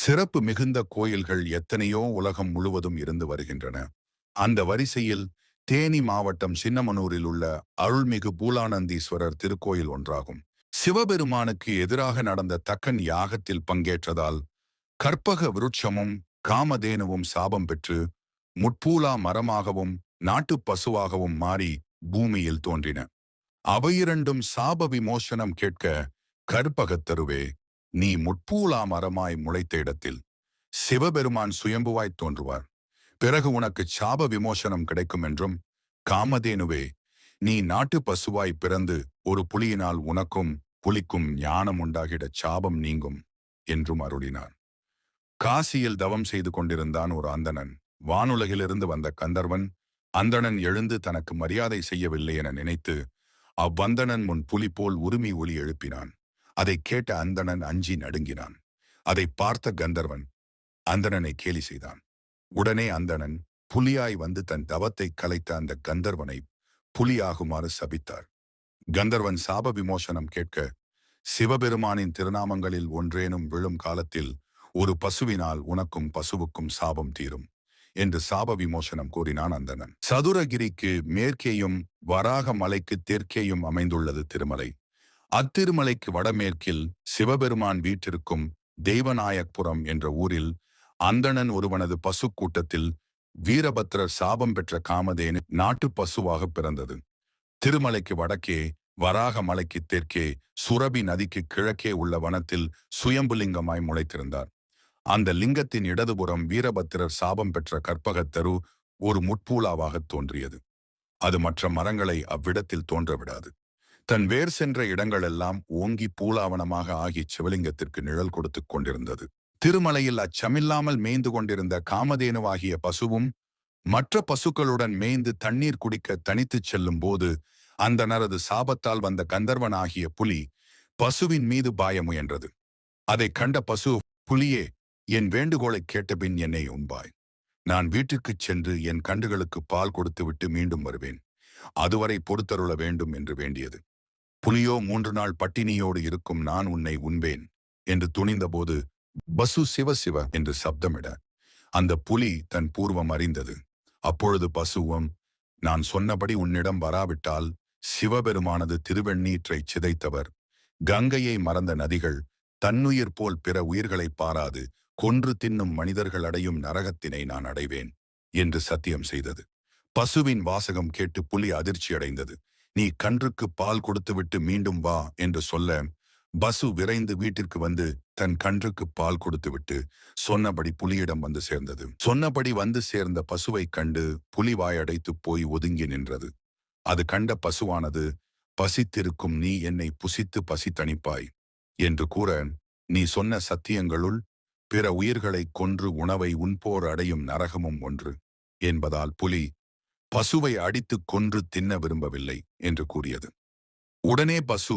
சிறப்பு மிகுந்த கோயில்கள் எத்தனையோ உலகம் முழுவதும் இருந்து வருகின்றன. அந்த வரிசையில் தேனி மாவட்டம் சின்னமனூரில் உள்ள அருள்மிகு பூலானந்தீஸ்வரர் திருக்கோயில் ஒன்றாகும். சிவபெருமானுக்கு எதிராக நடந்த தக்கன் யாகத்தில் பங்கேற்றதால் கற்பக விருட்சமும் காமதேனுவும் சாபம் பெற்று முட்பூலா மரமாகவும் நாட்டுப் பசுவாகவும் மாறி பூமியில் தோன்றின. அவையிரண்டும் சாப விமோசனம் கேட்க, கற்பகத்தருவே, நீ முட்பூலா மரமாய் முளைத்த இடத்தில் சிவபெருமான் சுயம்புவாய்த் தோன்றுவார். பிறகு உனக்கு சாப விமோசனம் கிடைக்கும் என்றும், காமதேனுவே, நீ நாட்டு பசுவாய் பிறந்து ஒரு புலியினால் உனக்கும் புலிக்கும் ஞானம் உண்டாகிட சாபம் நீங்கும் என்றும் அருளினார். காசியில் தவம் செய்து கொண்டிருந்தான் ஒரு அந்தணன். வானுலகிலிருந்து வந்த கந்தர்வன் அந்தணன் எழுந்து தனக்கு மரியாதை செய்யவில்லை என நினைத்து அவ்வந்தணன் முன் புலி போல் உருமி ஒலி எழுப்பினான். அதை கேட்ட அந்தணன் அஞ்சி நடுங்கினான். அதை பார்த்த கந்தர்வன் அந்தணனை கேலி செய்தான். உடனே அந்தணன் புலியாய் வந்து தன் தவத்தை கலைத்த அந்த கந்தர்வனை புலியாகுமாறு சபித்தார். கந்தர்வன் சாப விமோசனம் கேட்க, சிவபெருமானின் திருநாமங்களில் ஒன்றேனும் விழும் காலத்தில் ஒரு பசுவினால் உனக்கும் பசுவுக்கும் சாபம் தீரும் என்று சாப விமோசனம் கூறினான் அந்தணன். சதுரகிரிக்கு மேற்கேயும் வராக மலைக்கு தெற்கேயும் அமைந்துள்ளது திருமலை. அத்திருமலைக்கு வடமேற்கில் சிவபெருமான் வீற்றிருக்கும் தெய்வநாயக்புரம் என்ற ஊரில் அந்தணன் ஒருவனது பசு கூட்டத்தில் வீரபத்ரர் சாபம் பெற்ற காமதேனு நாட்டு பசுவாக பிறந்தது. திருமலைக்கு வடக்கே, வராக மலைக்கு தெற்கே, சுரபி நதிக்கு கிழக்கே உள்ள வனத்தில் சுயம்புலிங்கமாய் முளைத்திருந்தார். அந்த லிங்கத்தின் இடதுபுறம் வீரபத்திரர் சாபம் பெற்ற கற்பகத்தரு ஒரு முட்பூலாவாக தோன்றியது. அது மற்ற மரங்களை அவ்விடத்தில் தோன்ற விடாது. தன் வேர் சென்ற இடங்களெல்லாம் ஓங்கி பூலாவனமாக ஆகி சிவலிங்கத்திற்கு நிழல் கொடுத்து கொண்டிருந்தது. திருமலையில் அச்சமில்லாமல் மேய்ந்து கொண்டிருந்த காமதேனுவாகிய பசுவும் மற்ற பசுக்களுடன் மேய்ந்து தண்ணீர் குடிக்க தனித்துச் செல்லும் போது அந்தணரது சாபத்தால் வந்த கந்தர்வனாகிய புலி பசுவின் மீது பாய முயன்றது. அதை கண்ட பசு, புலியே, என் வேண்டுகோளை கேட்டபின் என்னை உண்பாய். நான் வீட்டுக்குச் சென்று என் கன்றுகளுக்கு பால் கொடுத்துவிட்டு மீண்டும் வருவேன். அதுவரை பொறுத்தருள வேண்டும் என்று வேண்டியது. புலியோ 3 நாள் பட்டினியோடு இருக்கும் நான் உன்னை உண்பேன் என்று துணிந்தபோது பசு சிவ சிவ என்று சப்தமிட அந்த புலி தன் பூர்வம் அறிந்தது. அப்பொழுது பசுவும், நான் சொன்னபடி உன்னிடம் வராவிட்டால் சிவபெருமானது திருவெண்ணீற்றைச் சிதைத்தவர், கங்கையை மறந்த நதிகள் தன்னுயிர் போல் பிற உயிர்களை பாராது கொன்று தின்னும் மனிதர்கள் அடையும் நரகத்தினை நான் அடைவேன் என்று சத்தியம் செய்தது. பசுவின் வாசகம் கேட்டு புலி அதிர்ச்சியடைந்தது. நீ கன்றுக்கு பால் கொடுத்துவிட்டு மீண்டும் வா என்று சொல்ல, பசு விரைந்து வீட்டிற்கு வந்து தன் கன்றுக்கு பால் கொடுத்துவிட்டு சொன்னபடி புலியிடம் வந்து சேர்ந்தது. சொன்னபடி வந்து சேர்ந்த பசுவை கண்டு புலி வாயடைத்து போய் ஒதுங்கி நின்றது. அது கண்ட பசுவானது, பசித்திருக்கும் நீ என்னை புசித்து பசி தணிப்பாய் என்று கூற, நீ சொன்ன சத்தியங்களுள் பிற உயிர்களை கொன்று உணவை உண்போர் அடையும் நரகமும் ஒன்று என்பதால் புலி பசுவை அடித்து கொன்று தின்ன விரும்பவில்லை என்று கூறியது. உடனே பசு,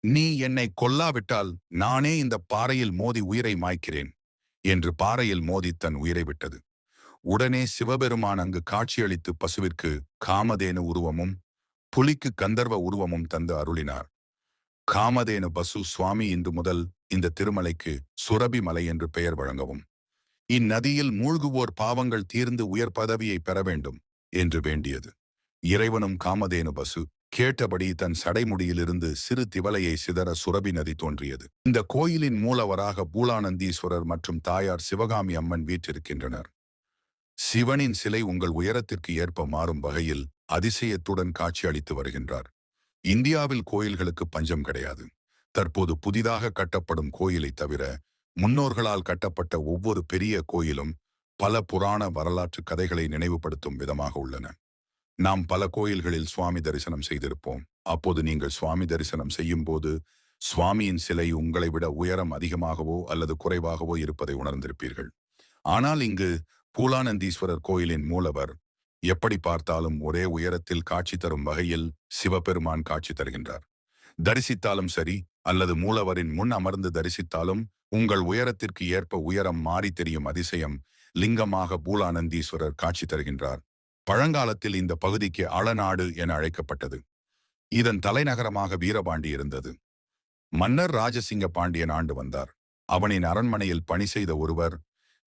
நீ என்னை கொல்லாவிட்டால் நானே இந்த பாறையில் மோதி உயிரை மாய்க்கிறேன் என்று பாறையில் மோதி தன் உயிரை விட்டது. உடனே சிவபெருமான் அங்கு காட்சியளித்து பசுவிற்கு காமதேனு உருவமும் புலிக்கு கந்தர்வ உருவமும் தந்து அருளினார். காமதேனு பசு, சுவாமி, இன்று முதல் இந்த திருமலைக்கு சுரபி மலை என்று பெயர் வழங்கவும், இந்நதியில் மூழ்குவோர் பாவங்கள் தீர்ந்து உயர் பதவியை பெற வேண்டும் என்று வேண்டியது. இறைவனும் காமதேனு பசு கேட்டபடி தன் சடைமுடியிலிருந்து சிறு திவலையை சிதற சுரபி நதி தோன்றியது. இந்த கோயிலின் மூலவராக பூலானந்தீஸ்வரர் மற்றும் தாயார் சிவகாமி அம்மன் வீற்றிருக்கின்றனர். சிவனின் சிலை உங்கள் உயரத்திற்கு ஏற்ப மாறும் வகையில் அதிசயத்துடன் காட்சியளித்து வருகின்றார். இந்தியாவில் கோயில்களுக்கு பஞ்சம் கிடையாது. தற்போது புதிதாக கட்டப்படும் கோயிலை தவிர முன்னோர்களால் கட்டப்பட்ட ஒவ்வொரு பெரிய கோயிலும் பல புராண வரலாற்று கதைகளை நினைவுபடுத்தும் விதமாக உள்ளன. நாம் பல கோயில்களில் சுவாமி தரிசனம் செய்திருப்போம். அப்போது நீங்கள் சுவாமி தரிசனம் செய்யும் போது சுவாமியின் சிலை உங்களை விட உயரம் அதிகமாகவோ அல்லது குறைவாகவோ இருப்பதை உணர்ந்திருப்பீர்கள். ஆனால் இங்கு பூலானந்தீஸ்வரர் கோயிலின் மூலவர் எப்படி பார்த்தாலும் ஒரே உயரத்தில் காட்சி தரும் வகையில் சிவபெருமான் காட்சி தருகின்றார். தரிசித்தாலும் சரி அல்லது மூலவரின் முன் அமர்ந்து தரிசித்தாலும் உங்கள் உயரத்திற்கு ஏற்ப உயரம் மாறி தெரியும் அதிசயம் லிங்கமாக பூலானந்தீஸ்வரர் காட்சி தருகின்றார். பழங்காலத்தில் இந்த பகுதிக்கு அளநாடு என அழைக்கப்பட்டது. இதன் தலைநகரமாக வீரபாண்டி இருந்தது. மன்னர் ராஜசிங்க பாண்டியன் ஆண்டு வந்தார். அவனின் அரண்மனையில் பணி செய்த ஒருவர்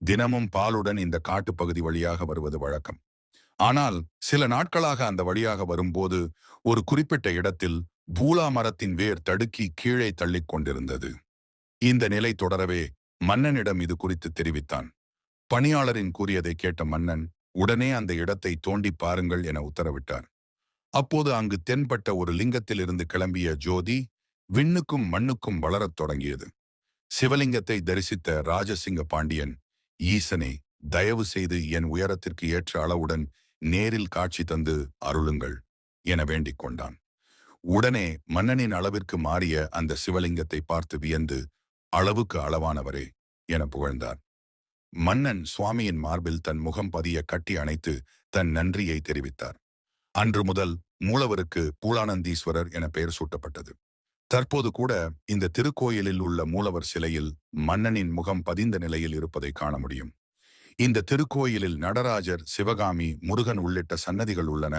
தினமும் பாலுடன் இந்த காட்டுப்பகுதி வழியாக வருவது வழக்கம். ஆனால் சில நாட்களாக அந்த வழியாக வரும்போது ஒரு குறிப்பிட்ட இடத்தில் பூலா மரத்தின் வேர் தடுக்கி கீழே தள்ளிக் கொண்டிருந்தது. இந்த நிலை தொடரவே மன்னனிடம் இது குறித்து தெரிவித்தான். பணியாளரின் கூறியதை கேட்ட மன்னன் உடனே அந்த இடத்தை தோண்டி பாருங்கள் என உத்தரவிட்டார். அப்போது அங்கு தென்பட்ட ஒரு லிங்கத்திலிருந்து கிளம்பிய ஜோதி விண்ணுக்கும் மண்ணுக்கும் வளரத் தொடங்கியது. சிவலிங்கத்தை தரிசித்த ராஜசிங்க பாண்டியன், ஈசனே, தயவு செய்து என் உயரத்திற்கு ஏற்ற அளவுடன் நேரில் காட்சி தந்து அருளுங்கள் என வேண்டிக் கொண்டான். உடனே மன்னனின் அளவிற்கு மாறிய அந்த சிவலிங்கத்தை பார்த்து வியந்து, அளவுக்கு அளவானவரே என புகழ்ந்தார். மன்னன் சுவாமியின் மார்பில் தன் முகம் பதிய கட்டி அணைத்து தன் நன்றியை தெரிவித்தார். அன்று முதல் மூலவருக்கு பூலானந்தீஸ்வரர் என பெயர் சூட்டப்பட்டது. தற்போது கூட இந்த திருக்கோயிலில் உள்ள மூலவர் சிலையில் மன்னனின் முகம் பதிந்த நிலையில் இருப்பதை காண முடியும். இந்த திருக்கோயிலில் நடராஜர், சிவகாமி, முருகன் உள்ளிட்ட சன்னதிகள் உள்ளன.